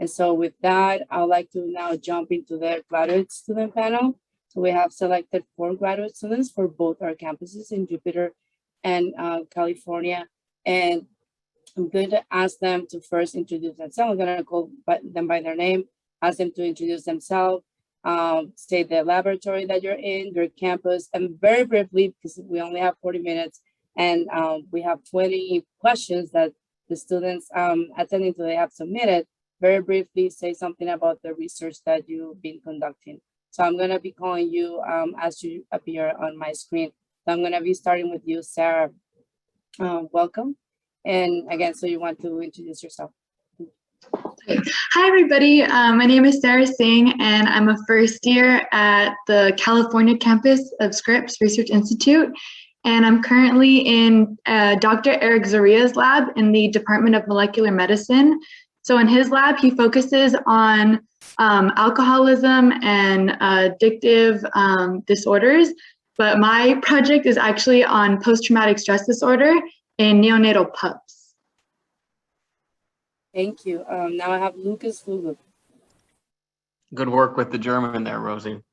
And so with that, I'd like to now jump into the graduate student panel. So we have selected 4 graduate students for both our campuses in Jupiter and California. And I'm going to ask them to first introduce themselves. I'm going to call them by their name, ask them to introduce themselves, say the laboratory that you're in, your campus, and very briefly, because we only have 40 minutes, and we have 20 questions that the students attending today have submitted. Very briefly, say something about the research that you've been conducting. So I'm going to be calling you as you appear on my screen. So I'm going to be starting with you, Sarah. Welcome. And again, so you want to introduce yourself. Hi, everybody. My name is Sarah Singh, and I'm a first year at the California campus of Scripps Research Institute. And I'm currently in Dr. Eric Zaria's lab in the Department of Molecular Medicine. So in his lab, he focuses on alcoholism and addictive disorders. But my project is actually on post-traumatic stress disorder in neonatal pups. Thank you. Now I have Lucas Flugo. Good work with the German there, Rosie.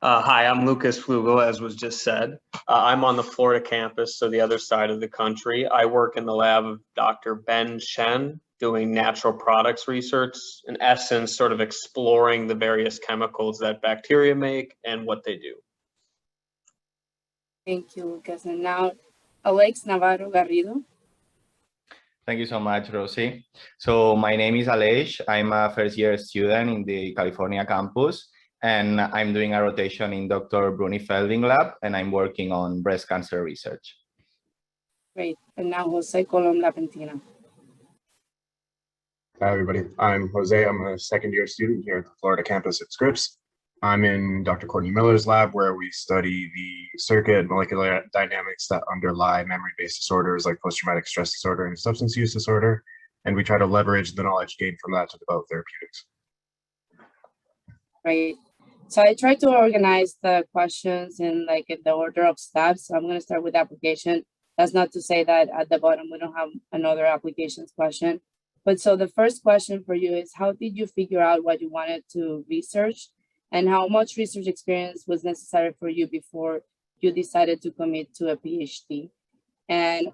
Hi, I'm Lucas Flugo, as was just said. I'm on the Florida campus, so the other side of the country. I work in the lab of Dr. Ben Shen, doing natural products research, in essence, sort of exploring the various chemicals that bacteria make and what they do. Thank you, Lucas. And now, Aleix Navarro Garrido. Thank you so much, Rosie. So my name is Aleix. I'm a first-year student in the California campus, and I'm doing a rotation in Dr. Bruni Felding lab, and I'm working on breast cancer research. Great. And now, Josie Column-Lapetina. Hi, everybody. I'm Jose. I'm a second-year student here at the Florida campus at Scripps. I'm in Dr. Courtney Miller's lab, where we study the circuit and molecular dynamics that underlie memory-based disorders like post-traumatic stress disorder and substance use disorder. And we try to leverage the knowledge gained from that to develop therapeutics. Great. So I tried to organize the questions in the order of steps. So I'm going to start with application. That's not to say that at the bottom we don't have another applications question. But so the first question for you is, how did you figure out what you wanted to research, and how much research experience was necessary for you before you decided to commit to a PhD? And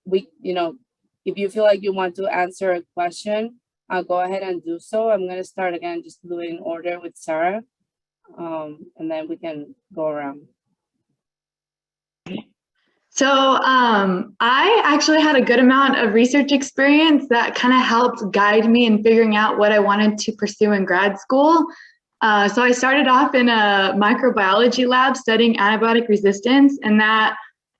if you feel like you want to answer a question, go ahead and do so. I'm going to start again, just do it in order with Sarah, and then we can go around. So I actually had a good amount of research experience that kind of helped guide me in figuring out what I wanted to pursue in grad school. So I started off in a microbiology lab studying antibiotic resistance, and that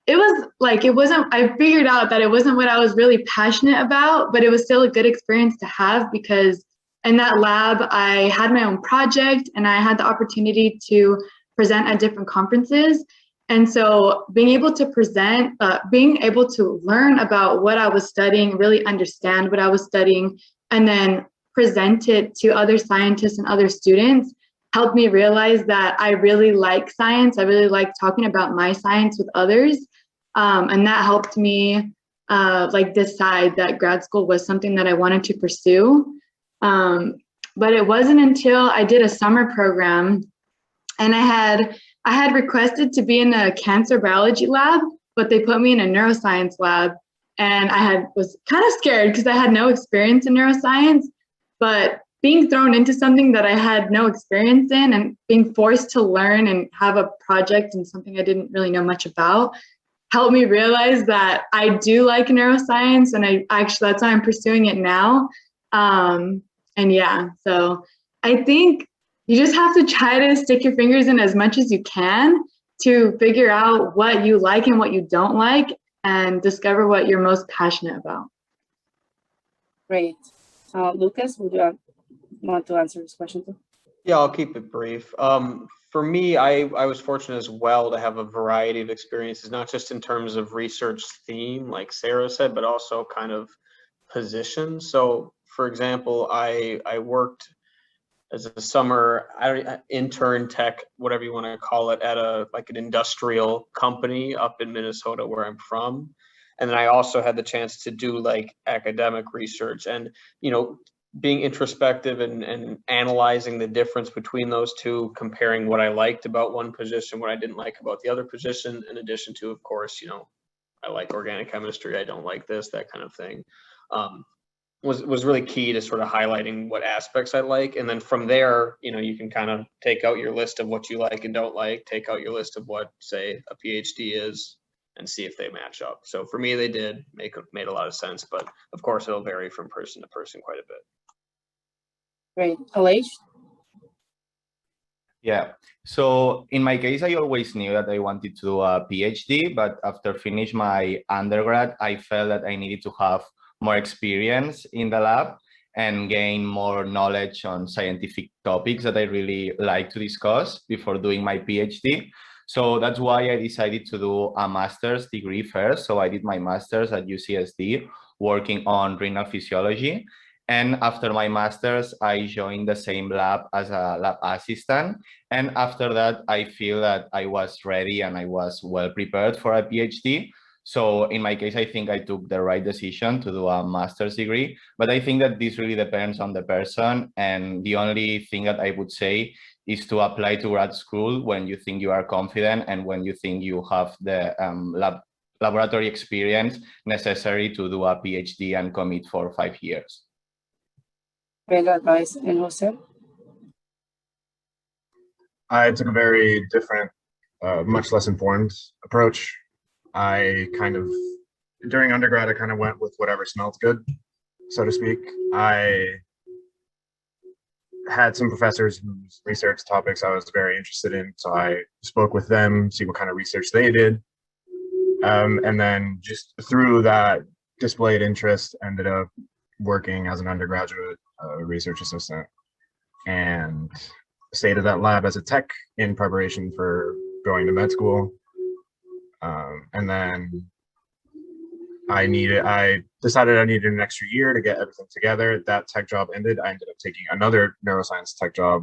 I figured out that it wasn't what I was really passionate about, but it was still a good experience to have, because in that lab, I had my own project and I had the opportunity to present at different conferences. And so being able to present, being able to learn about what I was studying, really understand what I was studying, and then present it to other scientists and other students helped me realize that I really like science. I really like talking about my science with others. And that helped me decide that grad school was something that I wanted to pursue. But it wasn't until I did a summer program, and I had requested to be in a cancer biology lab, but they put me in a neuroscience lab, and was kind of scared because I had no experience in neuroscience. But being thrown into something that I had no experience in and being forced to learn and have a project and something I didn't really know much about helped me realize that I do like neuroscience, and that's why I'm pursuing it now. And yeah, so I think you just have to try to stick your fingers in as much as you can to figure out what you like and what you don't like, and discover what you're most passionate about. Great. Lucas, would you want to answer this question too? Yeah, I'll keep it brief. For me, I was fortunate as well to have a variety of experiences, not just in terms of research theme, like Sarah said, but also kind of position. So, for example, I worked as a summer intern tech, whatever you want to call it, at an industrial company up in Minnesota, where I'm from. And then I also had the chance to do academic research. And, being introspective and analyzing the difference between those two, comparing what I liked about one position, what I didn't like about the other position, in addition to, of course, I like organic chemistry, I don't like this, that kind of thing, was really key to sort of highlighting what aspects I like. And then from there, you can kind of take out your list of what you like and don't like, take out your list of what, say, a PhD is, and see if they match up. So for me, they did made a lot of sense, but of course it'll vary from person to person quite a bit. Great. Aleix? Yeah. So in my case, I always knew that I wanted to do a PhD, but after finish my undergrad, I felt that I needed to have more experience in the lab and gain more knowledge on scientific topics that I really like to discuss before doing my PhD. So that's why I decided to do a master's degree first. So I did my master's at UCSD working on renal physiology. And after my master's, I joined the same lab as a lab assistant. And after that, I feel that I was ready and I was well prepared for a PhD. So in my case, I think I took the right decision to do a master's degree, but I think that this really depends on the person. And the only thing that I would say is to apply to grad school when you think you are confident and when you think you have the laboratory experience necessary to do a PhD and commit for 5 years. Great advice. And Jose? I took a very different, much less informed approach. During undergrad, I kind of went with whatever smelled good, so to speak. I had some professors whose research topics I was very interested in, so I spoke with them, see what kind of research they did. And then just through that displayed interest, ended up working as an undergraduate research assistant and stayed at that lab as a tech in preparation for going to med school. And then I decided I needed an extra year to get everything together. That tech job ended. I ended up taking another neuroscience tech job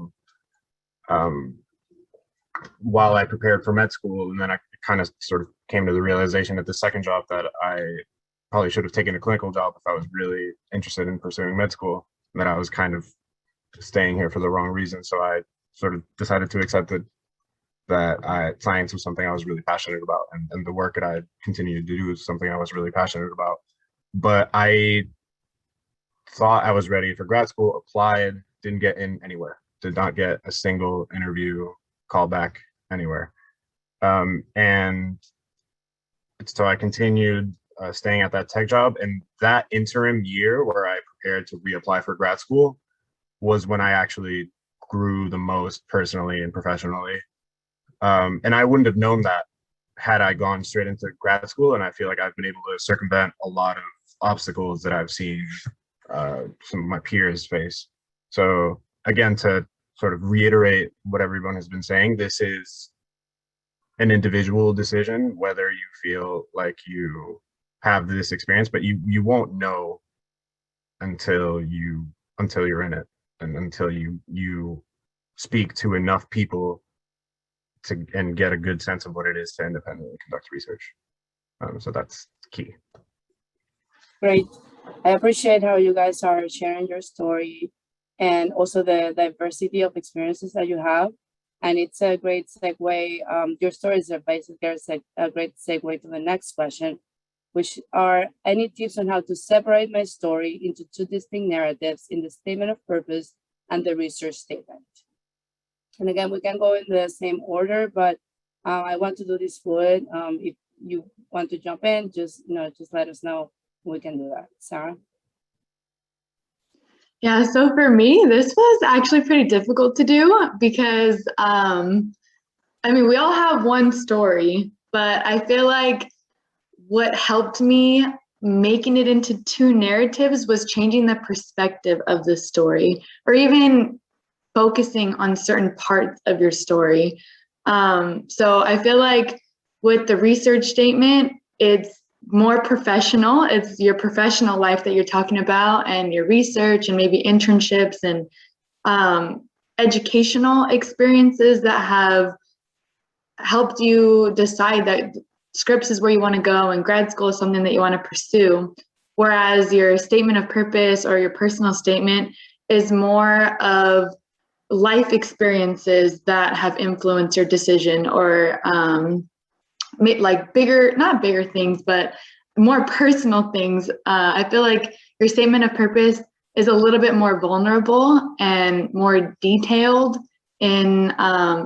while I prepared for med school. And then I kind of sort of came to the realization at the second job that I probably should have taken a clinical job if I was really interested in pursuing med school, and that I was kind of staying here for the wrong reason. So I sort of decided to accept that science was something I was really passionate about, and the work that I continued to do was something I was really passionate about. But I thought I was ready for grad school, applied, didn't get in anywhere, did not get a single interview call back anywhere. And so I continued staying at that tech job, and that interim year where I prepared to reapply for grad school was when I actually grew the most personally and professionally. And I wouldn't have known that had I gone straight into grad school. And I feel like I've been able to circumvent a lot of obstacles that I've seen some of my peers face. So again, to sort of reiterate what everyone has been saying, this is an individual decision, whether you feel like you have this experience, but you won't know until you're in it, and until you speak to enough people and get a good sense of what it is to independently conduct research. So that's key. Great. I appreciate how you guys are sharing your story and also the diversity of experiences that you have. And it's a great segue. Your stories are basically a great segue to the next question, which are any tips on how to separate my story into two distinct narratives in the statement of purpose and the research statement. And again, we can go in the same order, but I want to do this fluid. If you want to jump in, just let us know. We can do that. Sarah? Yeah, so for me, this was actually pretty difficult to do because, we all have one story, but I feel like what helped me making it into two narratives was changing the perspective of the story, or even focusing on certain parts of your story. So I feel like with the research statement, it's more professional. It's your professional life that you're talking about, and your research, and maybe internships and educational experiences that have helped you decide that Scripps is where you want to go and grad school is something that you want to pursue. whereas your statement of purpose or your personal statement is more of life experiences that have influenced your decision, or like not bigger things, but more personal things. I feel like your statement of purpose is a little bit more vulnerable and more detailed in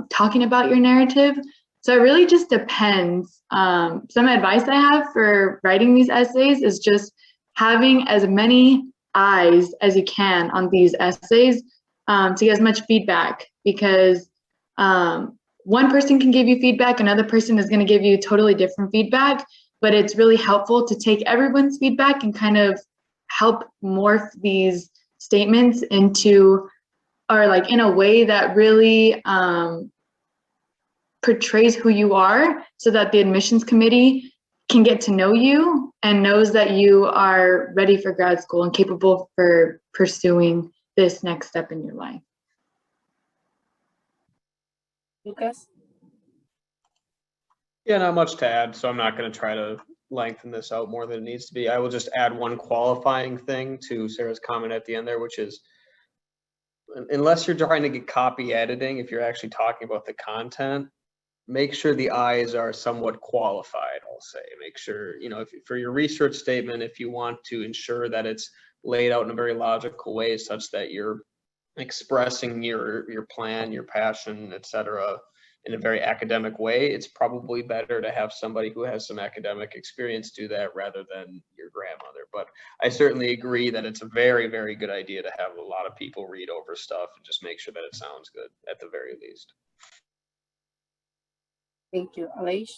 talking about your narrative. So it really just depends. Some advice I have for writing these essays is just having as many eyes as you can on these essays to get as much feedback, because one person can give you feedback, another person is going to give you totally different feedback, but it's really helpful to take everyone's feedback and kind of help morph these statements into, or like in a way that really portrays who you are, so that the admissions committee can get to know you and knows that you are ready for grad school and capable for pursuing this next step in your life. Lucas? Yeah, not much to add, so I'm not going to try to lengthen this out more than it needs to be. I will just add one qualifying thing to Sarah's comment at the end there, which is, unless you're trying to get copy editing, if you're actually talking about the content, make sure the eyes are somewhat qualified, I'll say. Make sure, if for your research statement, if you want to ensure that it's laid out in a very logical way such that you're expressing your plan, your passion, etc., in a very academic way, it's probably better to have somebody who has some academic experience do that rather than your grandmother. But I certainly agree that it's a very, very good idea to have a lot of people read over stuff and just make sure that it sounds good at the very least. Thank you. Aleix?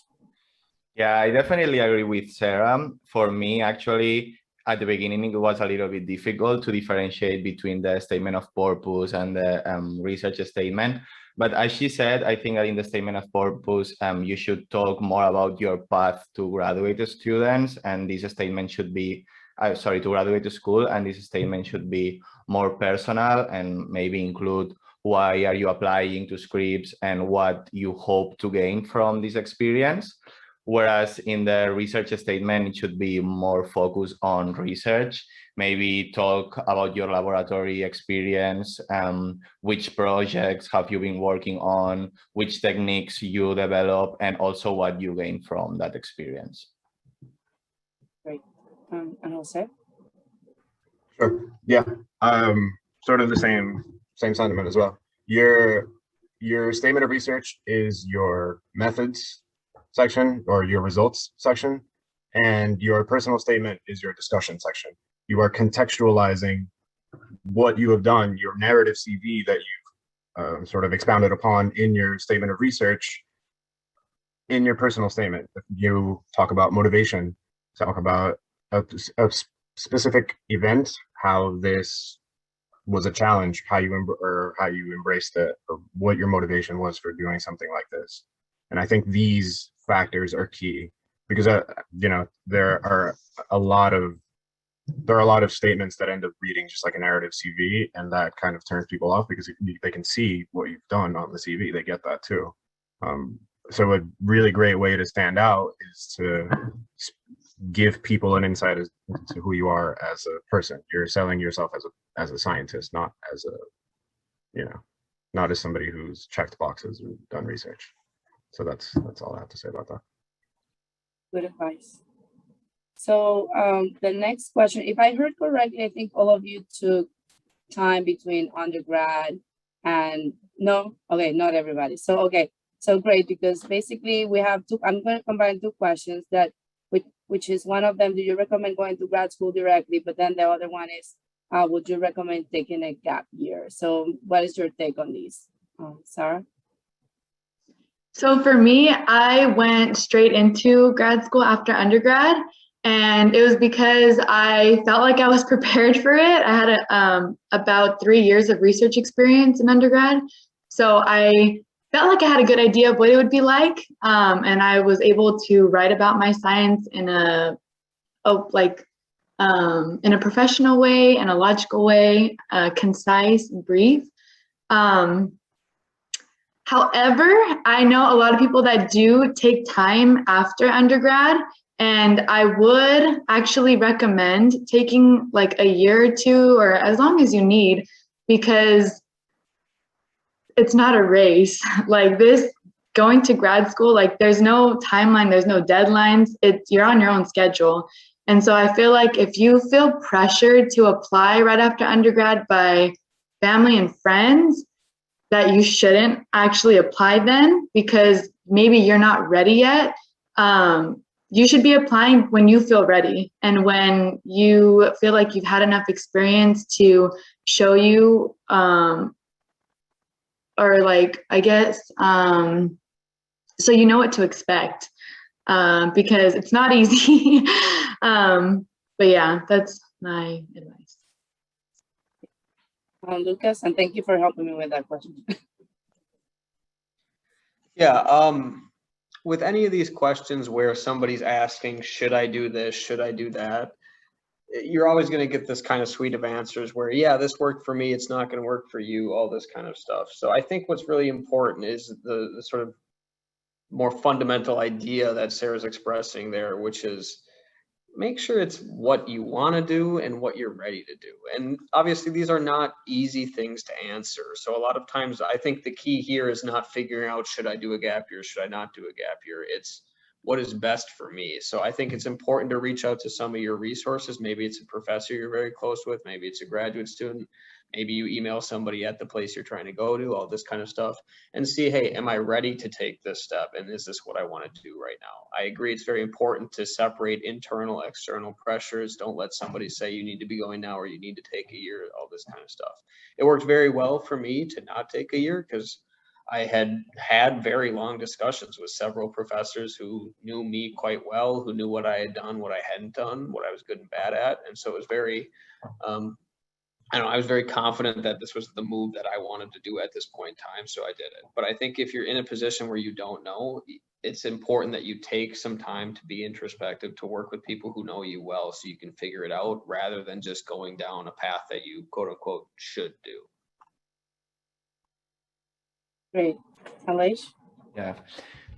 Yeah, I definitely agree with Sarah. For me, actually, at the beginning, it was a little bit difficult to differentiate between the statement of purpose and the research statement. But as she said, I think that in the statement of purpose, you should talk more about your path to graduate students, and this statement should be, to graduate school, and this statement should be more personal and maybe include why are you applying to Scripps and what you hope to gain from this experience. Whereas in the research statement, it should be more focused on research, maybe talk about your laboratory experience, which projects have you been working on, which techniques you develop, and also what you gain from that experience. Great. And Jose? Sure. Yeah. Sort of the same sentiment as well. Your statement of research is your methods section or your results section, and your personal statement is your discussion section. You are contextualizing what you have done, your narrative CV that you've sort of expounded upon in your statement of research, in your personal statement. If you talk about motivation, talk about a specific event, how this was a challenge, how you embraced it, or what your motivation was for doing something like this. And I think these factors are key, because there are a lot of statements that end up reading just like a narrative CV, and that kind of turns people off because they can see what you've done on the CV. They get that too. So a really great way to stand out is to give people an insight as to who you are as a person. You're selling yourself as a scientist, not as not as somebody who's checked boxes or done research. So that's all I have to say about that. Good advice. So the next question, if I heard correctly, I think all of you took time between undergrad and not everybody. So so great, because basically we have I'm going to combine two questions which is one of them, do you recommend going to grad school directly? But then the other one is, would you recommend taking a gap year? So what is your take on these, Sarah? So for me, I went straight into grad school after undergrad, and it was because I felt like I was prepared for it. I had about 3 years of research experience in undergrad, so I felt like I had a good idea of what it would be like, and I was able to write about my science in a professional way, in a logical way, concise, brief. However, I know a lot of people that do take time after undergrad And I would actually recommend taking like a year or two, or as long as you need, because it's not a race. Like this, going to grad school, like there's no timeline, there's no deadlines. You're on your own schedule. And so I feel like if you feel pressured to apply right after undergrad by family and friends, that you shouldn't actually apply then, because maybe you're not ready yet. You should be applying when you feel ready and when you feel like you've had enough experience to show you, or like, I guess, so you know what to expect, because it's not easy. But yeah, that's my advice. Lucas, and thank you for helping me with that question. Yeah, with any of these questions where somebody's asking, should I do this, should I do that? You're always going to get this kind of suite of answers where, yeah, this worked for me, it's not going to work for you, all this kind of stuff. So I think what's really important is the sort of more fundamental idea that Sarah's expressing there, which is make sure it's what you want to do and what you're ready to do. And obviously these are not easy things to answer. So a lot of times I think the key here is not figuring out, should I do a gap year, should I not do a gap year? It's what is best for me. So I think it's important to reach out to some of your resources. Maybe it's a professor you're very close with, maybe it's a graduate student, maybe you email somebody at the place you're trying to go to, all this kind of stuff, and see, hey, am I ready to take this step? And is this what I want to do right now? I agree it's very important to separate internal, external pressures. Don't let somebody say you need to be going now or you need to take a year, all this kind of stuff. It worked very well for me to not take a year because I had very long discussions with several professors who knew me quite well, who knew what I had done, what I hadn't done, what I was good and bad at. And so it was very, I was very confident that this was the move that I wanted to do at this point in time. So I did it. But I think if you're in a position where you don't know, it's important that you take some time to be introspective, to work with people who know you well so you can figure it out rather than just going down a path that you quote unquote should do. Great. Aleix?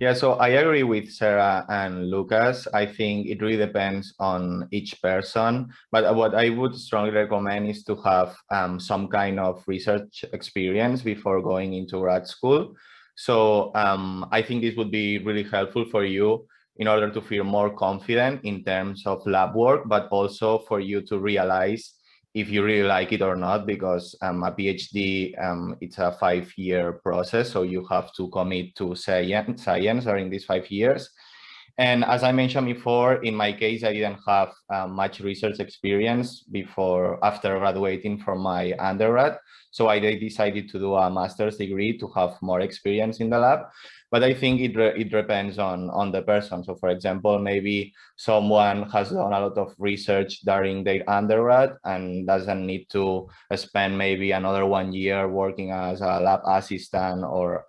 Yeah, so I agree with Sarah and Lucas. I think it really depends on each person, but what I would strongly recommend is to have some kind of research experience before going into grad school. So I think this would be really helpful for you in order to feel more confident in terms of lab work, but also for you to realize if you really like it or not, because a PhD, it's a 5-year process, so you have to commit to science during these 5 years. And as I mentioned before, in my case, I didn't have much research experience after graduating from my undergrad. So I decided to do a master's degree to have more experience in the lab. But I think it depends on the person. So for example, maybe someone has done a lot of research during their undergrad and doesn't need to spend maybe another 1 year working as a lab assistant or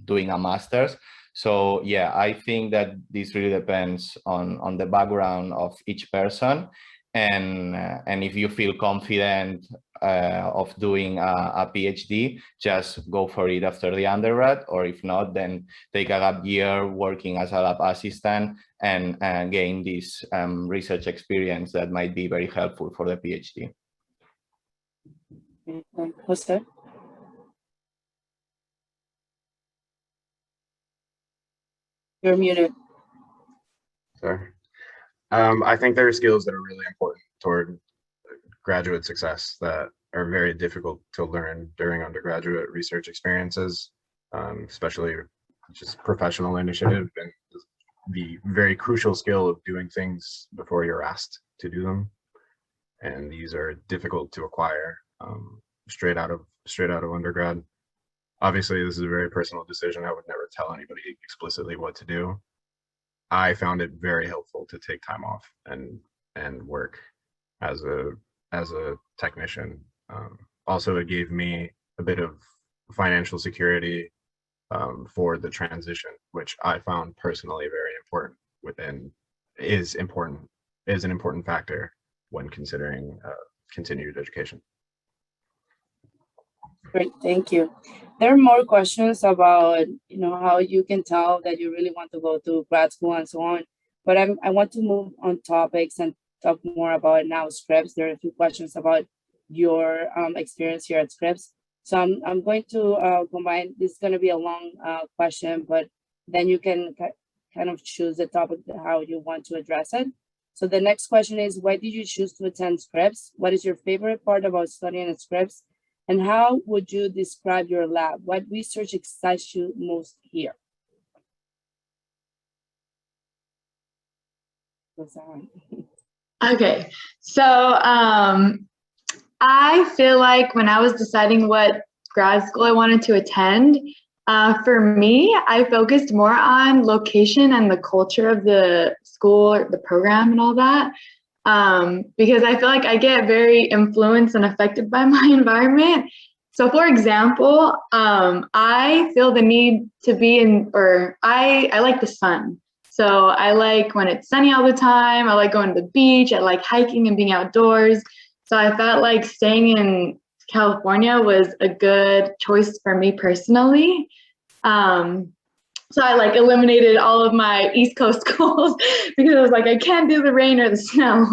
doing a master's. So yeah, I think that this really depends on the background of each person. And if you feel confident of doing a PhD, just go for it after the undergrad, or if not, then take a gap year working as a lab assistant and gain this research experience that might be very helpful for the PhD. Jose? You're muted. Sorry. I think there are skills that are really important toward graduate success that are very difficult to learn during undergraduate research experiences, especially just professional initiative and the very crucial skill of doing things before you're asked to do them. And these are difficult to acquire straight out of undergrad. Obviously, this is a very personal decision. I would never tell anybody explicitly what to do. I found it very helpful to take time off and work as a technician. Also, it gave me a bit of financial security for the transition, which I found personally very important. Is an important factor when considering continued education. Great, thank you. There are more questions about, how you can tell that you really want to go to grad school and so on. But I want to move on topics and talk more about now Scripps. There are a few questions about your experience here at Scripps. So I'm going to combine, this is going to be a long question, but then you can kind of choose the topic, how you want to address it. So the next question is, why did you choose to attend Scripps? What is your favorite part about studying at Scripps? And how would you describe your lab? What research excites you most here? Okay, so I feel like when I was deciding what grad school I wanted to attend, for me, I focused more on location and the culture of the school, or the program and all that, because I feel like I get very influenced and affected by my environment. So for example, I feel the need to be I like the sun. So I like when it's sunny all the time. I like going to the beach. I like hiking and being outdoors. So I felt like staying in California was a good choice for me personally. So I like eliminated all of my East Coast schools because I was like, I can't do the rain or the snow.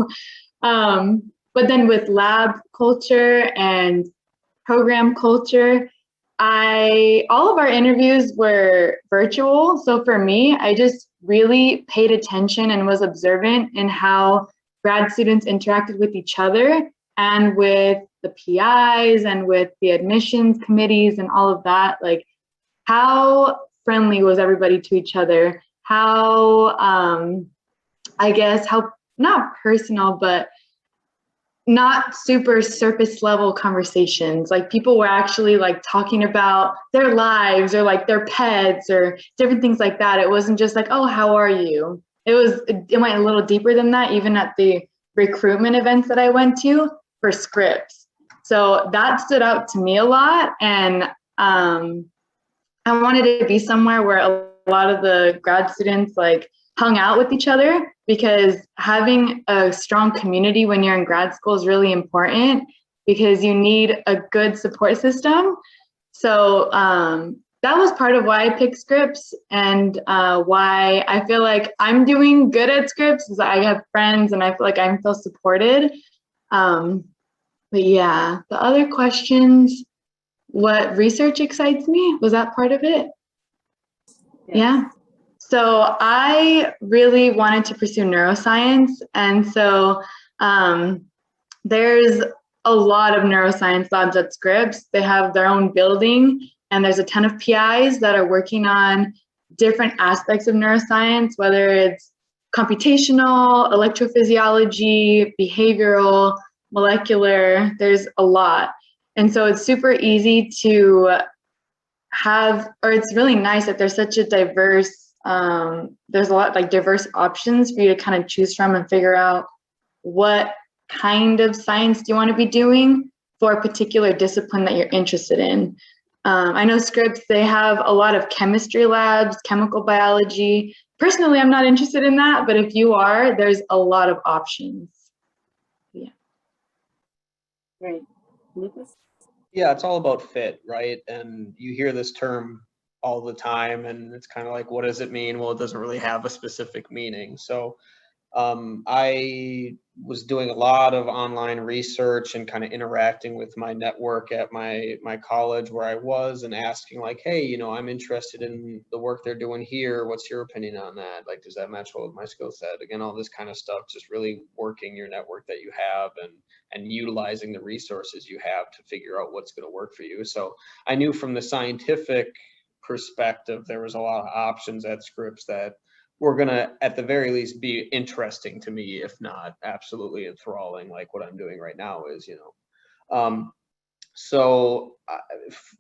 But then with lab culture and program culture, all of our interviews were virtual. So for me, I just really paid attention and was observant in how grad students interacted with each other and with the PIs and with the admissions committees and all of that. Like, how friendly was everybody to each other? How, I guess, how not personal, but not super surface level conversations. Like, people were actually like talking about their lives or like their pets or different things like that. It wasn't just like, oh, how are you? It went a little deeper than that, even at the recruitment events that I went to for Scripps. So that stood out to me a lot. And I wanted to be somewhere where a lot of the grad students like hung out with each other, because having a strong community when you're in grad school is really important, because you need a good support system. So that was part of why I picked Scripps, and why I feel like I'm doing good at Scripps is I have friends and I feel like I feel supported. But yeah, the other questions, what research excites me, was that part of it? Yes. Yeah. So I really wanted to pursue neuroscience. And so there's a lot of neuroscience labs at Scripps. They have their own building, and there's a ton of PIs that are working on different aspects of neuroscience, whether it's computational, electrophysiology, behavioral, molecular. There's a lot. And so it's super easy to have, or it's really nice that there's such a diverse, there's a lot like diverse options for you to kind of choose from and figure out what kind of science do you want to be doing for a particular discipline that you're interested in. I know Scripps, they have a lot of chemistry labs, chemical biology. Personally, I'm not interested in that, but if you are, there's a lot of options. Yeah. Great. Lucas? Yeah, it's all about fit, right? And you hear this term all the time, and it's kind of like, what does it mean? Well, it doesn't really have a specific meaning. So I was doing a lot of online research and kind of interacting with my network at my college where I was, and asking like, hey, you know, I'm interested in the work they're doing here. What's your opinion on that? Like, does that match well with my skill set? Again, all this kind of stuff, just really working your network that you have and utilizing the resources you have to figure out what's going to work for you. So I knew from the scientific perspective, there was a lot of options at Scripps that were going to, at the very least, be interesting to me, if not absolutely enthralling, like what I'm doing right now is, you know. So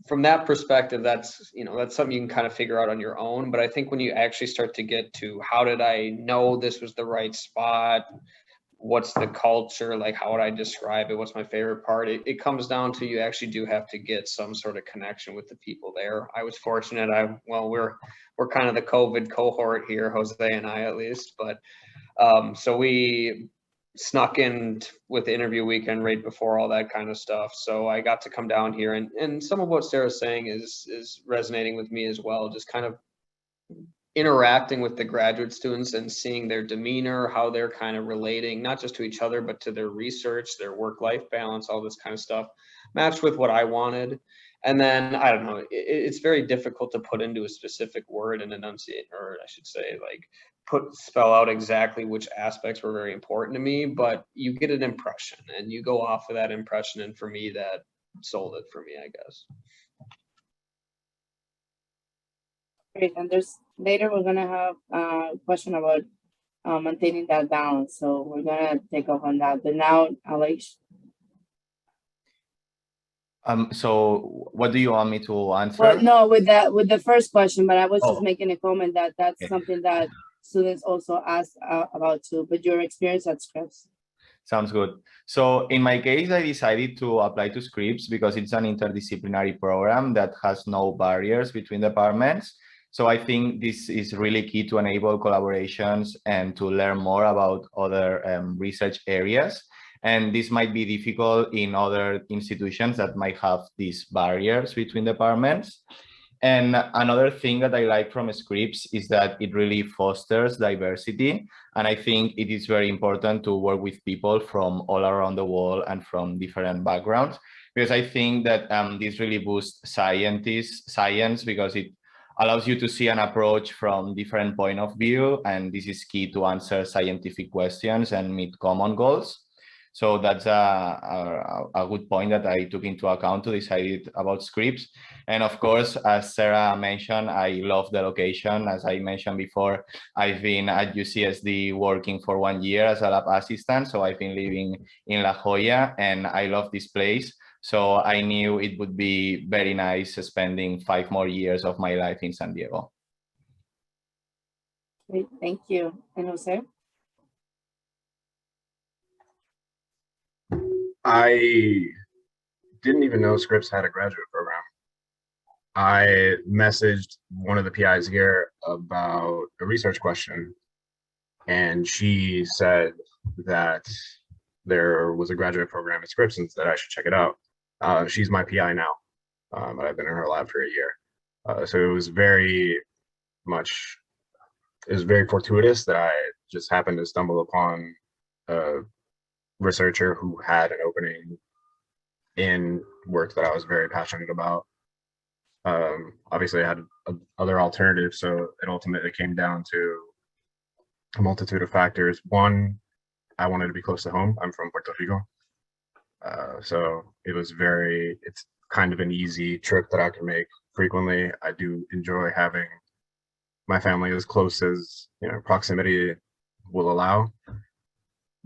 from that perspective, that's, you know, that's something you can kind of figure out on your own. But I think when you actually start to get to how did I know this was the right spot? What's the culture? Like, how would I describe it? What's my favorite part? It comes down to, you actually do have to get some sort of connection with the people there. I was fortunate. We're kind of the COVID cohort here, Jose and I at least. But so we snuck in with the interview weekend right before all that kind of stuff. So I got to come down here, and some of what Sarah's saying is resonating with me as well. Just kind of interacting with the graduate students and seeing their demeanor, how they're kind of relating, not just to each other, but to their research, their work-life balance, all this kind of stuff, matched with what I wanted. And then, I don't know, it's very difficult to put into a specific word and enunciate, or I should say, like, spell out exactly which aspects were very important to me, but you get an impression and you go off of that impression. And for me, that sold it for me, I guess. Great, and later we're gonna have a question about maintaining that balance. So we're gonna take off on that. But now, Aleix. So what do you want me to answer? Well, no, with the first question, but I was just Oh. making a comment that that's Okay. something that students also ask about too. But your experience at Scripps. Sounds good. So in my case, I decided to apply to Scripps because it's an interdisciplinary program that has no barriers between departments. So I think this is really key to enable collaborations and to learn more about other research areas. And this might be difficult in other institutions that might have these barriers between departments. And another thing that I like from Scripps is that it really fosters diversity. And I think it is very important to work with people from all around the world and from different backgrounds, because I think that this really boosts science because it allows you to see an approach from different point of view. And this is key to answer scientific questions and meet common goals. So that's a good point that I took into account to decide about Scripps. And of course, as Sarah mentioned, I love the location. As I mentioned before, I've been at UCSD working for 1 year as a lab assistant. So I've been living in La Jolla and I love this place. So I knew it would be very nice spending 5 more years of my life in San Diego. Great, thank you. And Jose? I didn't even know Scripps had a graduate program. I messaged one of the PIs here about a research question, and she said that there was a graduate program at Scripps and that I should check it out. She's my PI now, but I've been in her lab for a year. So it was very fortuitous that I just happened to stumble upon a researcher who had an opening in work that I was very passionate about. Obviously, I had other alternatives, so it ultimately came down to a multitude of factors. One, I wanted to be close to home. I'm from Puerto Rico, so it's kind of an easy trip that I can make frequently. I do enjoy having my family as close as proximity will allow.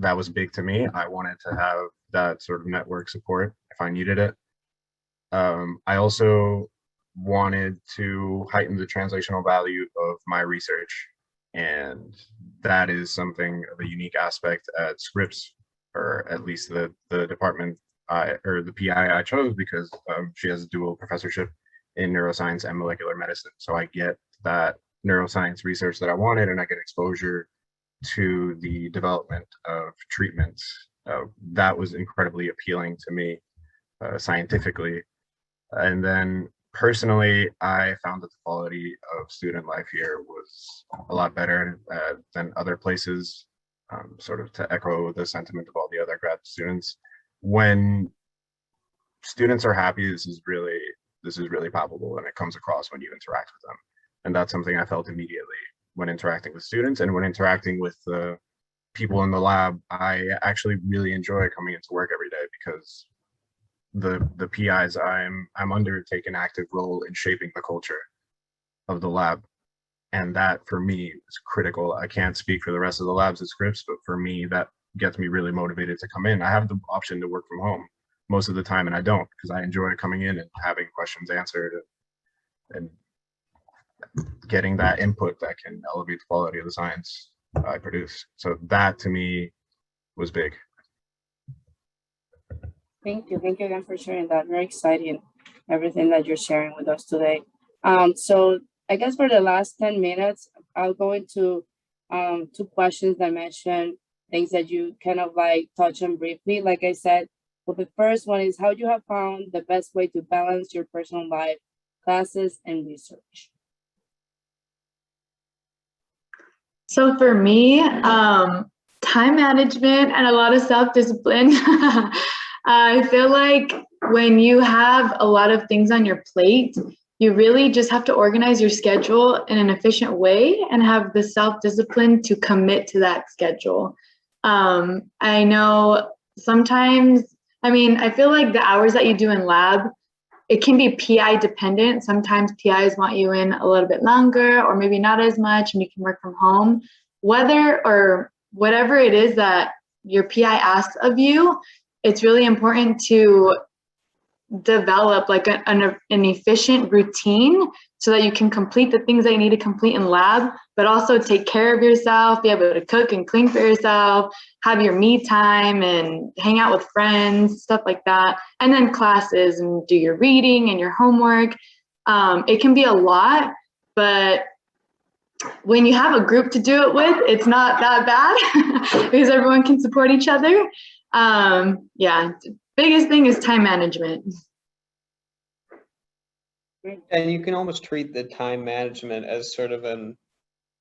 That was big to me. I wanted to have that sort of network support if I needed it. I also wanted to heighten the translational value of my research, and that is something of a unique aspect at Scripps, or at least the department or the PI I chose, because she has a dual professorship in neuroscience and molecular medicine. So I get that neuroscience research that I wanted, and I get exposure to the development of treatments. That was incredibly appealing to me scientifically. And then personally, I found that the quality of student life here was a lot better than other places, sort of to echo the sentiment of all the other grad students. When students are happy, this is really palpable, and it comes across when you interact with them. And that's something I felt immediately when interacting with students, and when interacting with the people in the lab. I actually really enjoy coming into work every day because the PIs I'm under take an active role in shaping the culture of the lab. And that for me is critical. I can't speak for the rest of the labs at Scripps, but for me, that gets me really motivated to come in. I have the option to work from home most of the time, and I don't, because I enjoy coming in and having questions answered and getting that input that can elevate the quality of the science I produce. So that to me was big. Thank you. Thank you again for sharing that. Very exciting, everything that you're sharing with us today. So I guess for the last 10 minutes, I'll go into 2 questions that mention things that you kind of like touch on briefly. Like I said, well, the first one is how you have found the best way to balance your personal life, classes, and research. So for me, time management and a lot of self-discipline. I feel like when you have a lot of things on your plate, you really just have to organize your schedule in an efficient way and have the self-discipline to commit to that schedule. I know sometimes, I feel like the hours that you do in lab, it can be PI dependent. Sometimes PIs want you in a little bit longer or maybe not as much, and you can work from home. Whether or whatever it is that your PI asks of you, it's really important to develop like an efficient routine so that you can complete the things that you need to complete in lab, but also take care of yourself, be able to cook and clean for yourself, have your me time and hang out with friends, stuff like that. And then classes and do your reading and your homework. It can be a lot, but when you have a group to do it with, it's not that bad because everyone can support each other. Yeah, biggest thing is time management. And you can almost treat the time management as sort of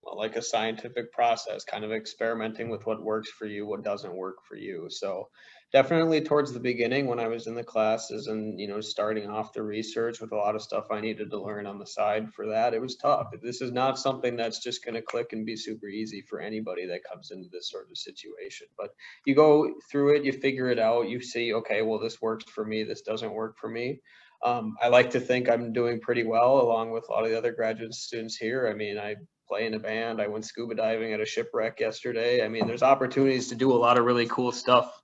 like a scientific process, kind of experimenting with what works for you, what doesn't work for you. So definitely towards the beginning when I was in the classes and, starting off the research with a lot of stuff I needed to learn on the side for that, it was tough. This is not something that's just going to click and be super easy for anybody that comes into this sort of situation. But you go through it, you figure it out, you see, okay, well, this works for me, this doesn't work for me. I like to think I'm doing pretty well along with a lot of the other graduate students here. I play in a band. I went scuba diving at a shipwreck yesterday. There's opportunities to do a lot of really cool stuff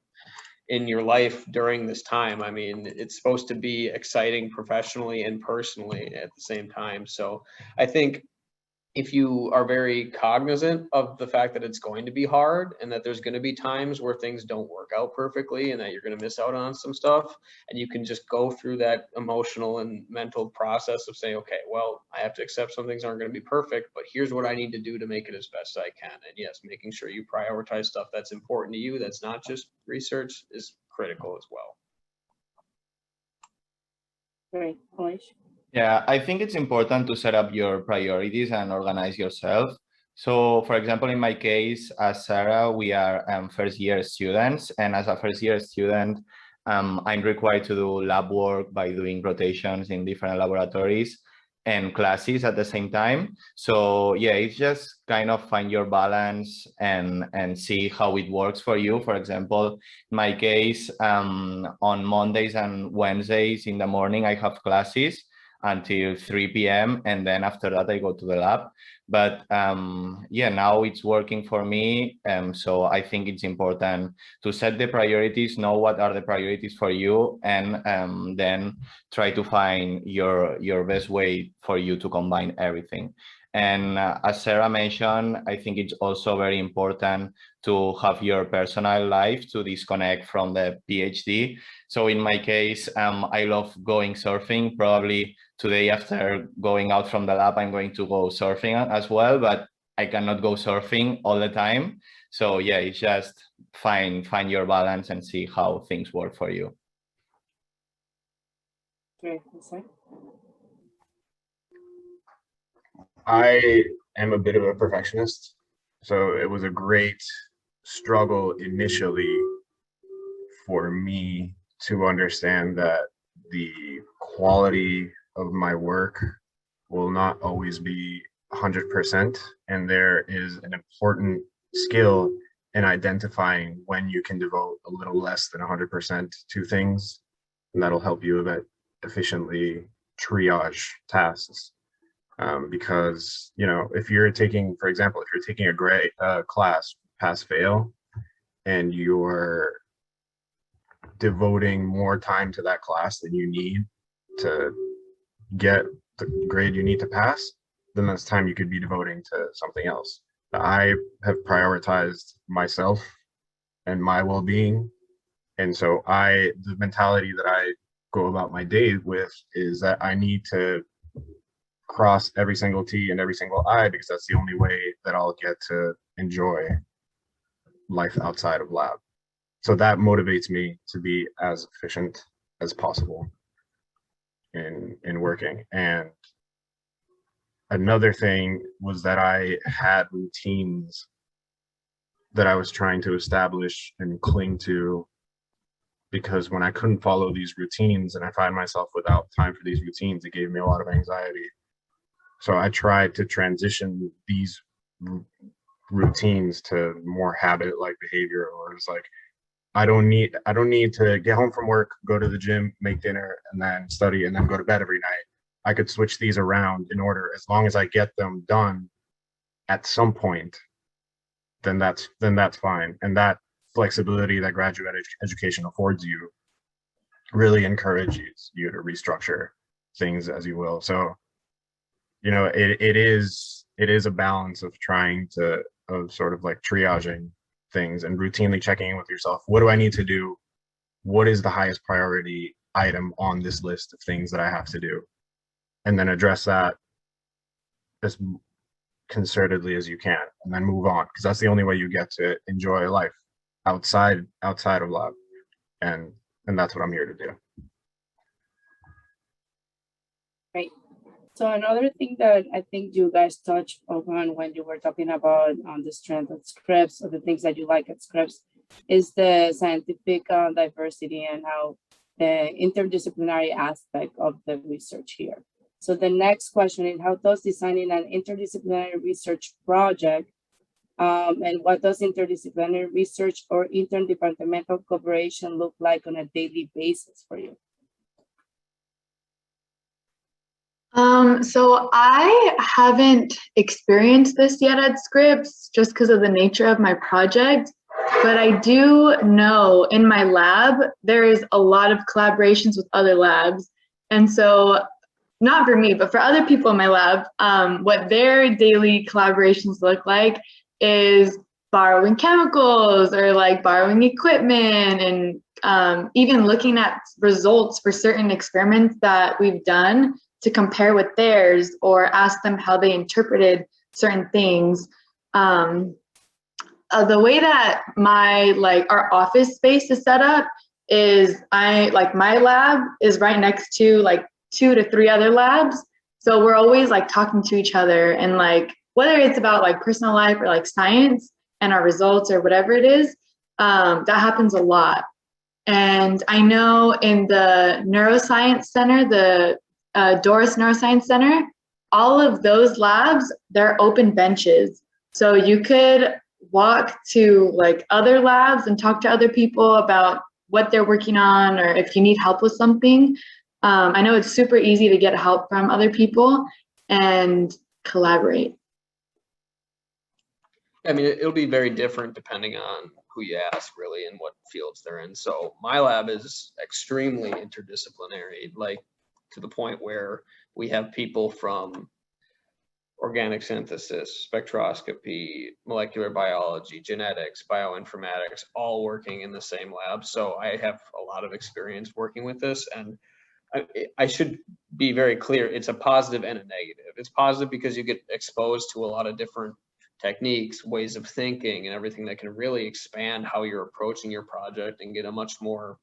in your life during this time. It's supposed to be exciting professionally and personally at the same time. So I think if you are very cognizant of the fact that it's going to be hard and that there's going to be times where things don't work out perfectly and that you're going to miss out on some stuff, and you can just go through that emotional and mental process of saying, okay, well, I have to accept some things aren't going to be perfect, but here's what I need to do to make it as best I can. And yes, making sure you prioritize stuff that's important to you, that's not just research, is critical as well. Great, Aleix. Yeah, I think it's important to set up your priorities and organize yourself. So, for example, in my case, as Sarah, we are first year students. And as a first year student, I'm required to do lab work by doing rotations in different laboratories and classes at the same time. So yeah, it's just kind of find your balance and see how it works for you. For example, in my case, on Mondays and Wednesdays in the morning, I have classes until 3 p.m. and then after that I go to the lab. But yeah, now it's working for me. So I think it's important to set the priorities, know what are the priorities for you, and then try to find your best way for you to combine everything. And as Sarah mentioned, I think it's also very important to have your personal life to disconnect from the PhD. So in my case, I love going surfing. Probably today after going out from the lab, I'm going to go surfing as well, but I cannot go surfing all the time. So yeah, it's just find your balance and see how things work for you. Great. I am a bit of a perfectionist, so it was a great struggle initially for me to understand that the quality of my work will not always be 100%, and there is an important skill in identifying when you can devote a little less than 100% to things, and that'll help you a bit efficiently triage tasks. Because, if you're taking, for example, if you're taking a grade class pass fail and you're devoting more time to that class than you need to get the grade you need to pass, then that's time you could be devoting to something else. I have prioritized myself and my well-being, and so the mentality that I go about my day with is that I need to cross every single T and every single I, because that's the only way that I'll get to enjoy life outside of lab. So that motivates me to be as efficient as possible in working. And another thing was that I had routines that I was trying to establish and cling to, because when I couldn't follow these routines and I find myself without time for these routines, it gave me a lot of anxiety. So I tried to transition these routines to more habit-like behavior, or it's like, I don't need to get home from work, go to the gym, make dinner, and then study, and then go to bed every night. I could switch these around in order, as long as I get them done at some point, then that's fine. And that flexibility that graduate education affords you really encourages you to restructure things as you will. So, you know, it is a balance of trying to, of sort of like triaging things and routinely checking in with yourself. What do I need to do? What is the highest priority item on this list of things that I have to do? And then address that as concertedly as you can, and then move on, because that's the only way you get to enjoy life outside of lab. And that's what I'm here to do. Right. So another thing that I think you guys touched upon when you were talking about the strength of Scripps, or the things that you like at Scripps, is the scientific diversity and how the interdisciplinary aspect of the research here. So the next question is, how does designing an interdisciplinary research project and what does interdisciplinary research or interdepartmental cooperation look like on a daily basis for you? So I haven't experienced this yet at Scripps just because of the nature of my project, but I do know in my lab, there is a lot of collaborations with other labs. And so not for me, but for other people in my lab, what their daily collaborations look like is borrowing chemicals or like borrowing equipment, and even looking at results for certain experiments that we've done to compare with theirs, or ask them how they interpreted certain things. The way that our office space is set up is my lab is right next to like 2 to 3 other labs. So we're always like talking to each other, and like whether it's about like personal life or like science and our results or whatever it is, that happens a lot. And I know in the neuroscience center, the Doris Neuroscience Center, all of those labs, they're open benches. So you could walk to like other labs and talk to other people about what they're working on, or if you need help with something. I know it's super easy to get help from other people and collaborate. I mean, it'll be very different depending on who you ask, really, and what fields they're in. So my lab is extremely interdisciplinary, like to the point where we have people from organic synthesis, spectroscopy, molecular biology, genetics, bioinformatics, all working in the same lab. So I have a lot of experience working with this, and I should be very clear, it's a positive and a negative. It's positive because you get exposed to a lot of different techniques, ways of thinking, and everything that can really expand how you're approaching your project and get a much more,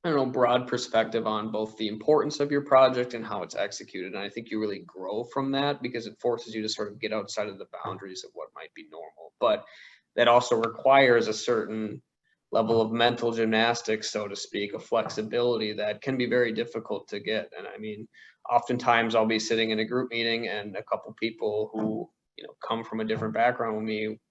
I don't know, broad perspective on both the importance of your project and how it's executed. And I think you really grow from that because it forces you to sort of get outside of the boundaries of what might be normal. But that also requires a certain level of mental gymnastics, so to speak, of flexibility that can be very difficult to get. And I mean, oftentimes I'll be sitting in a group meeting and a couple people who, you know, come from a different background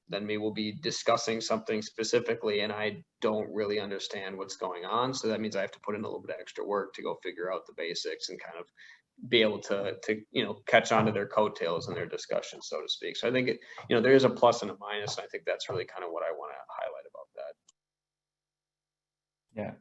than me will be discussing something specifically, and I don't really understand what's going on. So that means I have to put in a little bit of extra work to go figure out the basics and kind of be able to you know, catch on to their coattails in their discussion, so to speak. So I think you know, there is a plus and a minus, and I think that's really kind of what I want to highlight about that. Yeah.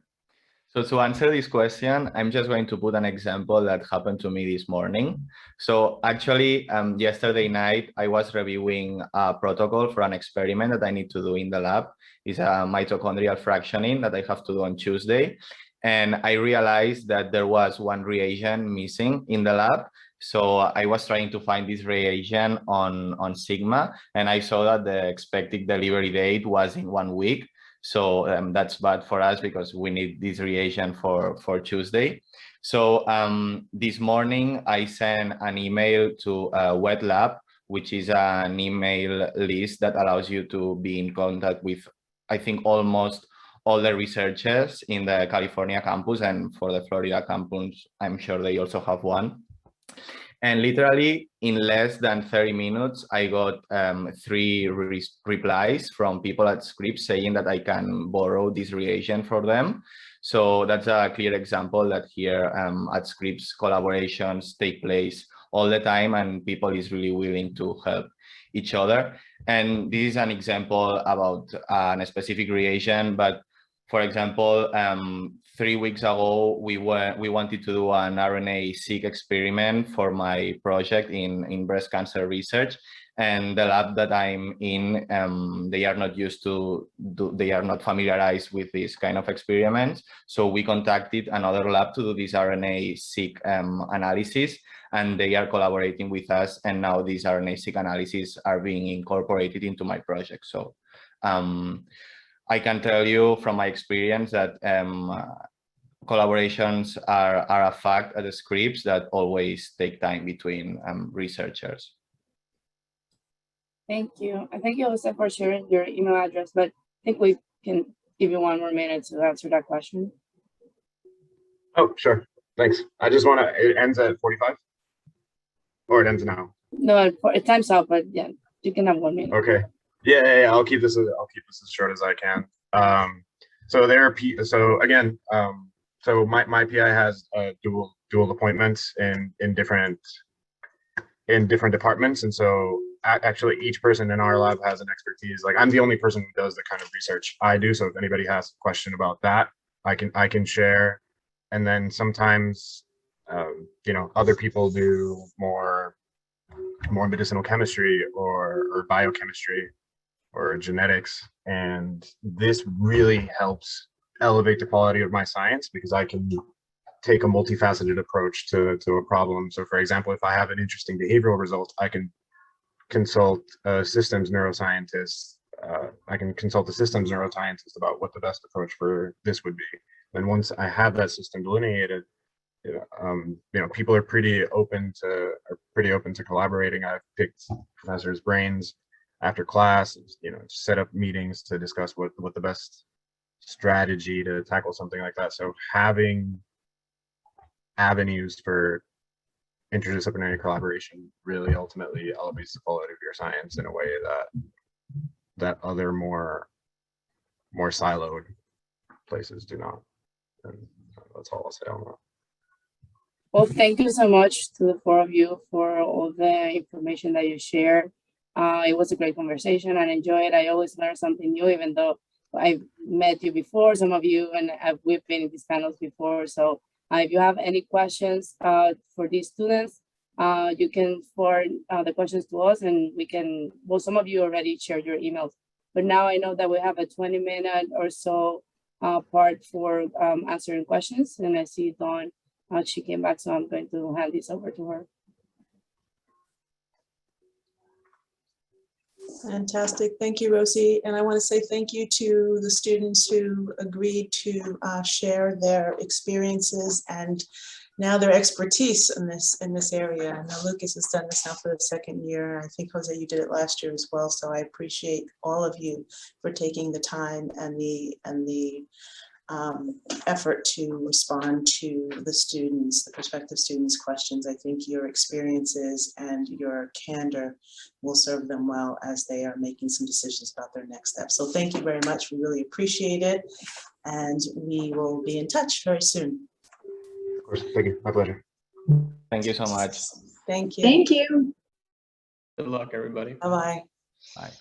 So to answer this question, I'm just going to put an example that happened to me this morning. So actually, yesterday night, I was reviewing a protocol for an experiment that I need to do in the lab. It's a mitochondrial fractioning that I have to do on Tuesday. And I realized that there was one reagent missing in the lab. So I was trying to find this reagent on Sigma, and I saw that the expected delivery date was in 1 week. So that's bad for us because we need this reagent for Tuesday. So this morning I sent an email to Wet Lab, which is an email list that allows you to be in contact with, I think, almost all the researchers in the California campus, and for the Florida campus, I'm sure they also have one. And literally in less than 30 minutes, I got 3 replies from people at Scripps saying that I can borrow this reagent for them. So that's a clear example that here at Scripps, collaborations take place all the time, and people is really willing to help each other. And this is an example about a specific reagent, but for example, 3 weeks ago, we wanted to do an RNA-seq experiment for my project in breast cancer research. And the lab that I'm in, they are not used to they are not familiarized with this kind of experiments. So we contacted another lab to do this RNA-seq analysis, and they are collaborating with us. And now these RNA-seq analyses are being incorporated into my project. So I can tell you from my experience that collaborations are a fact at the Scripps that always take time between researchers. Thank you. I thank you also for sharing your email address, but I think we can give you 1 more minute to answer that question. Oh, sure. Thanks. I just want to, it ends at 45? Or it ends now? No, time's up, but yeah, you can have 1 minute. Okay. Yeah. I'll keep this as short as I can. So my PI has dual appointments in different departments, and so actually each person in our lab has an expertise. Like, I'm the only person who does the kind of research I do. So if anybody has a question about that, I can share. And then sometimes other people do more medicinal chemistry or biochemistry or genetics, and this really helps elevate the quality of my science because I can take a multifaceted approach to a problem. So for example, if I have an interesting behavioral result, I can consult a systems neuroscientist. I can consult a systems neuroscientist about what the best approach for this would be. And once I have that system delineated, people are pretty open to collaborating. I've picked professors' brains after class, set up meetings to discuss what the best strategy to tackle something like that. So having avenues for interdisciplinary collaboration really ultimately elevates the quality of your science in a way that other more siloed places do not. And that's all I'll say on that. Well, thank you so much to the 4 of you for all the information that you shared. It was a great conversation and I enjoyed it. I always learn something new, even though I've met you before, some of you, and we've been in these panels before. So if you have any questions for these students, you can forward the questions to us and we can, well, some of you already shared your emails, but now I know that we have a 20-minute or so part for answering questions. And I see Dawn, she came back, so I'm going to hand this over to her. Fantastic. Thank you, Rosie. And I want to say thank you to the students who agreed to share their experiences and now their expertise in this area. And now Lucas has done this now for the 2nd year. I think, Jose, you did it last year as well. So I appreciate all of you for taking the time and the effort to respond to the prospective students' questions. I think your experiences and your candor will serve them well as they are making some decisions about their next steps. So thank you very much. We really appreciate it. And we will be in touch very soon. Of course, thank you. My pleasure. Thank you so much. Thank you. Thank you. Good luck, everybody. Bye-bye. Bye.